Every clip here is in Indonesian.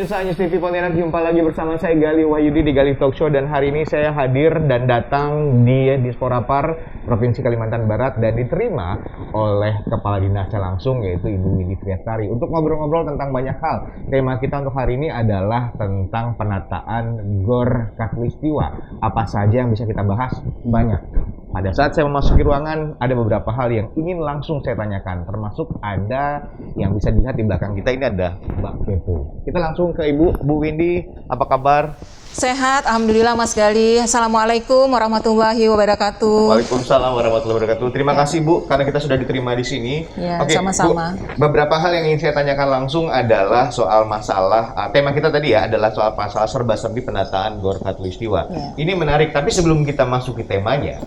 pemirsa News TV Pontianak, jumpa lagi bersama saya Gali Wahyudi di Gali Talk Show, dan hari ini saya hadir dan datang di Disporapar Provinsi Kalimantan Barat dan diterima oleh Kepala Dinasnya langsung, yaitu Ibu Windy Triastari, untuk ngobrol-ngobrol tentang banyak hal. Tema kita untuk hari ini adalah tentang penataan Gor Katulistiwa. Apa saja yang bisa kita bahas? Banyak. Pada saat saya memasuki ruangan, ada beberapa hal yang ingin langsung saya tanyakan, termasuk ada yang bisa dilihat di belakang kita, ini ada Mbak Kepo. Kita langsung ke Ibu. Bu Windy, apa kabar? Sehat, Alhamdulillah Mas Gali. Assalamualaikum warahmatullahi wabarakatuh. Waalaikumsalam warahmatullahi wabarakatuh. Terima kasih Bu, karena kita sudah diterima di sini. Ya, Oke, sama-sama. Bu, beberapa hal yang ingin saya tanyakan langsung adalah soal masalah, tema kita tadi ya adalah soal masalah serba-serbi penataan Gor Katulistiwa. Ya. Ini menarik, tapi sebelum kita masuk ke temanya,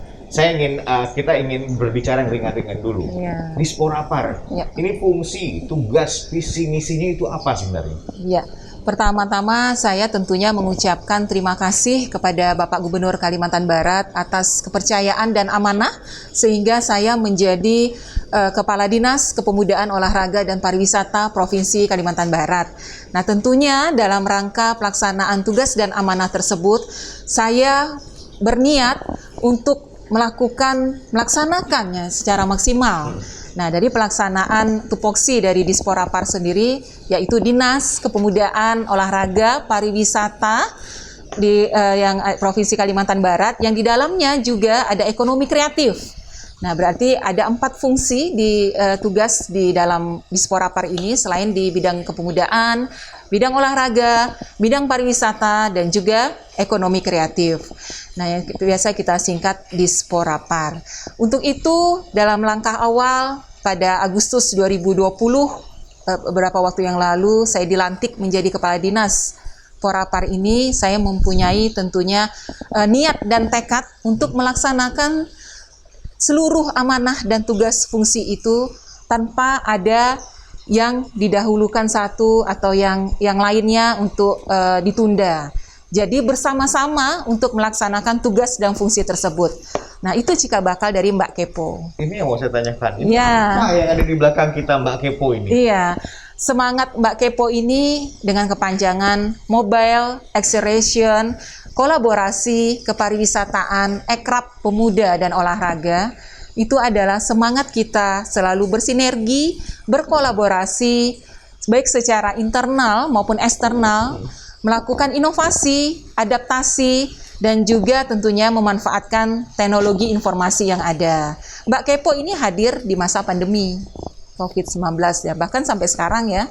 kita ingin berbicara yang ringan-ringan dulu. Ya. Disporapar, Ya. ini fungsi, tugas, visi, misinya itu apa sebenarnya? Ya, pertama-tama saya tentunya mengucapkan terima kasih kepada Bapak Gubernur Kalimantan Barat atas kepercayaan dan amanah sehingga saya menjadi Kepala Dinas Kepemudaan, Olahraga dan Pariwisata Provinsi Kalimantan Barat. Nah, tentunya dalam rangka pelaksanaan tugas dan amanah tersebut, saya berniat untuk melaksanakannya secara maksimal. Nah, dari pelaksanaan tupoksi dari Disporapar sendiri, yaitu Dinas Kepemudaan, Olahraga, Pariwisata di Provinsi Kalimantan Barat, yang di dalamnya juga ada ekonomi kreatif. Nah, berarti ada 4 fungsi di tugas di dalam Disporapar ini, selain di bidang kepemudaan, bidang olahraga, bidang pariwisata, dan juga ekonomi kreatif. Nah, yang biasa kita singkat Disporapar. Untuk itu, dalam langkah awal pada Agustus 2020, beberapa waktu yang lalu, saya dilantik menjadi Kepala Dinas Porapar ini. Saya mempunyai tentunya niat dan tekad untuk melaksanakan seluruh amanah dan tugas fungsi itu tanpa ada yang didahulukan satu atau yang lainnya untuk ditunda. Jadi bersama-sama untuk melaksanakan tugas dan fungsi tersebut. Nah, itu cikal bakal dari Mbak Kepo. Ini yang mau saya tanyakan. Ini Ya. apa yang ada di belakang kita Mbak Kepo ini? Iya, semangat Mbak Kepo ini dengan kepanjangan Mobile Acceleration, kolaborasi, kepariwisataan, ekrab pemuda dan olahraga. Itu adalah semangat kita selalu bersinergi, berkolaborasi, baik secara internal maupun eksternal, melakukan inovasi, adaptasi, dan juga tentunya memanfaatkan teknologi informasi yang ada. Mbak Kepo ini hadir di masa pandemi COVID-19 ya, bahkan sampai sekarang ya.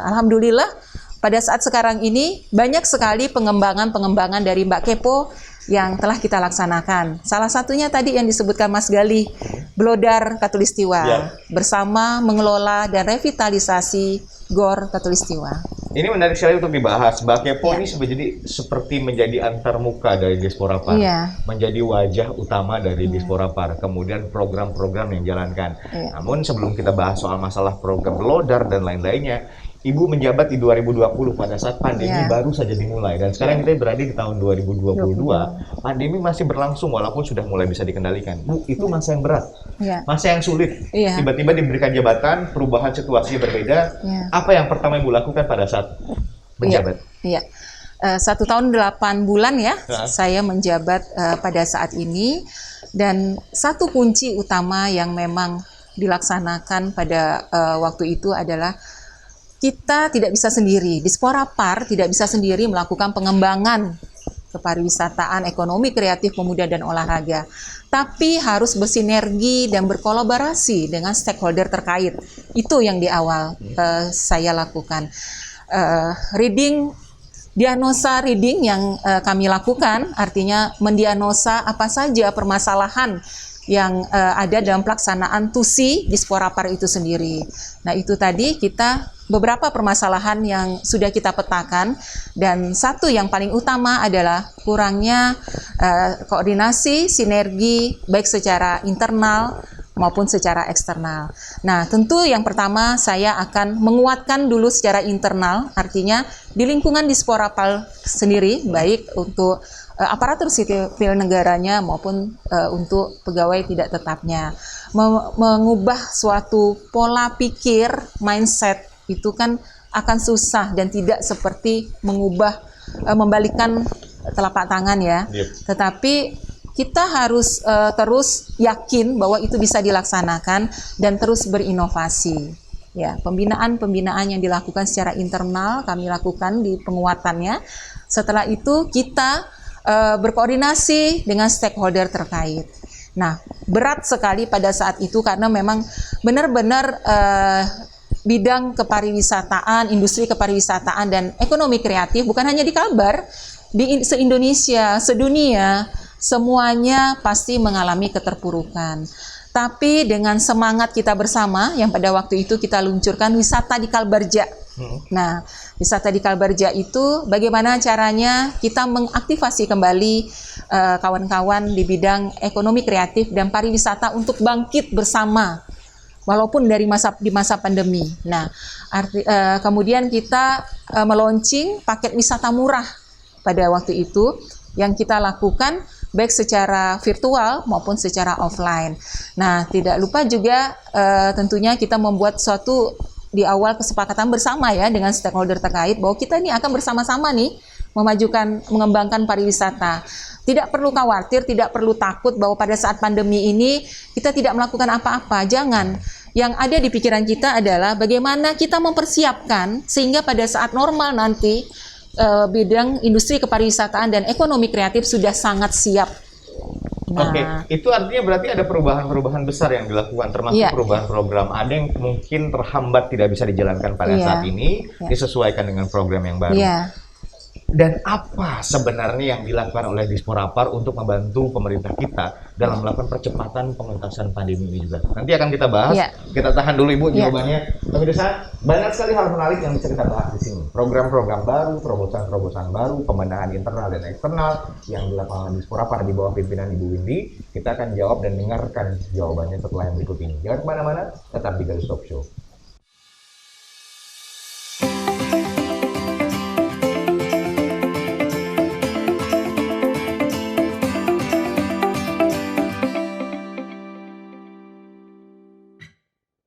Alhamdulillah pada saat sekarang ini banyak sekali pengembangan dari Mbak Kepo yang telah kita laksanakan. Salah satunya tadi yang disebutkan Mas Gali, Blodar Katulistiwa, ya, bersama mengelola dan revitalisasi Gor Katulistiwa. Ini menarik sekali untuk dibahas. Mbak Kepo ini seperti menjadi antarmuka dari Disporapar, menjadi wajah utama dari Disporapar, kemudian program-program yang dijalankan. Namun sebelum kita bahas soal masalah program Blodar dan lain-lainnya, Ibu menjabat di 2020 pada saat pandemi baru saja dimulai, dan sekarang kita berada di tahun 2022. Pandemi masih berlangsung walaupun sudah mulai bisa dikendalikan. Bu, itu masa yang berat, masa yang sulit. Tiba-tiba diberikan jabatan, perubahan situasi berbeda. Apa yang pertama Ibu lakukan pada saat menjabat? 1 tahun 8 bulan ya, saya menjabat pada saat ini, dan satu kunci utama yang memang dilaksanakan pada waktu itu adalah kita tidak bisa sendiri, Disporapar tidak bisa sendiri melakukan pengembangan kepariwisataan, ekonomi kreatif, pemuda dan olahraga, tapi harus bersinergi dan berkolaborasi dengan stakeholder terkait. Itu yang di awal saya lakukan. Diagnosa reading yang kami lakukan, artinya mendiagnosa apa saja permasalahan yang ada dalam pelaksanaan TUSI Disporapar itu sendiri. Nah, itu tadi kita beberapa permasalahan yang sudah kita petakan, dan satu yang paling utama adalah kurangnya koordinasi, sinergi baik secara internal maupun secara eksternal. Nah, tentu yang pertama saya akan menguatkan dulu secara internal, artinya di lingkungan Disporapar sendiri, baik untuk aparatur sipil negaranya maupun untuk pegawai tidak tetapnya. Mengubah suatu pola pikir, mindset itu kan akan susah dan tidak seperti membalikkan telapak tangan ya. Tetapi kita harus terus yakin bahwa itu bisa dilaksanakan dan terus berinovasi. Ya, pembinaan yang dilakukan secara internal kami lakukan di penguatannya. Setelah itu kita berkoordinasi dengan stakeholder terkait. Nah, berat sekali pada saat itu karena memang benar-benar bidang kepariwisataan, industri kepariwisataan dan ekonomi kreatif bukan hanya di Kalbar, di se-Indonesia, sedunia, semuanya pasti mengalami keterpurukan. Tapi dengan semangat kita bersama, yang pada waktu itu kita luncurkan wisata di Kalbarja. Nah, wisata di Kalbarja itu bagaimana caranya kita mengaktifasi kembali kawan-kawan di bidang ekonomi kreatif dan pariwisata untuk bangkit bersama, walaupun di masa pandemi. Nah, kemudian kita meluncing paket wisata murah pada waktu itu yang kita lakukan baik secara virtual maupun secara offline. Nah, tidak lupa juga tentunya kita membuat suatu di awal kesepakatan bersama ya dengan stakeholder terkait bahwa kita ini akan bersama-sama nih mengembangkan pariwisata. Tidak perlu khawatir, tidak perlu takut bahwa pada saat pandemi ini kita tidak melakukan apa-apa. Jangan. Yang ada di pikiran kita adalah bagaimana kita mempersiapkan sehingga pada saat normal nanti bidang industri kepariwisataan dan ekonomi kreatif sudah sangat siap. Nah, Oke, itu artinya berarti ada perubahan-perubahan besar yang dilakukan, termasuk perubahan program. Ada yang mungkin terhambat tidak bisa dijalankan pada saat ini, disesuaikan dengan program yang baru. Dan apa sebenarnya yang dilakukan oleh Disporapar untuk membantu pemerintah kita dalam melakukan percepatan pengentasan pandemi ini juga? Nanti akan kita bahas. Kita tahan dulu Ibu jawabannya. Pemirsa, banyak sekali hal menarik yang bisa kita bahas di sini. Program-program baru, terobosan-terobosan baru, pembenahan internal dan eksternal yang dilakukan oleh Disporapar di bawah pimpinan Ibu Windy. Kita akan jawab dan dengarkan jawabannya setelah yang berikut ini. Jangan kemana-mana, tetap di Galih Talk Show.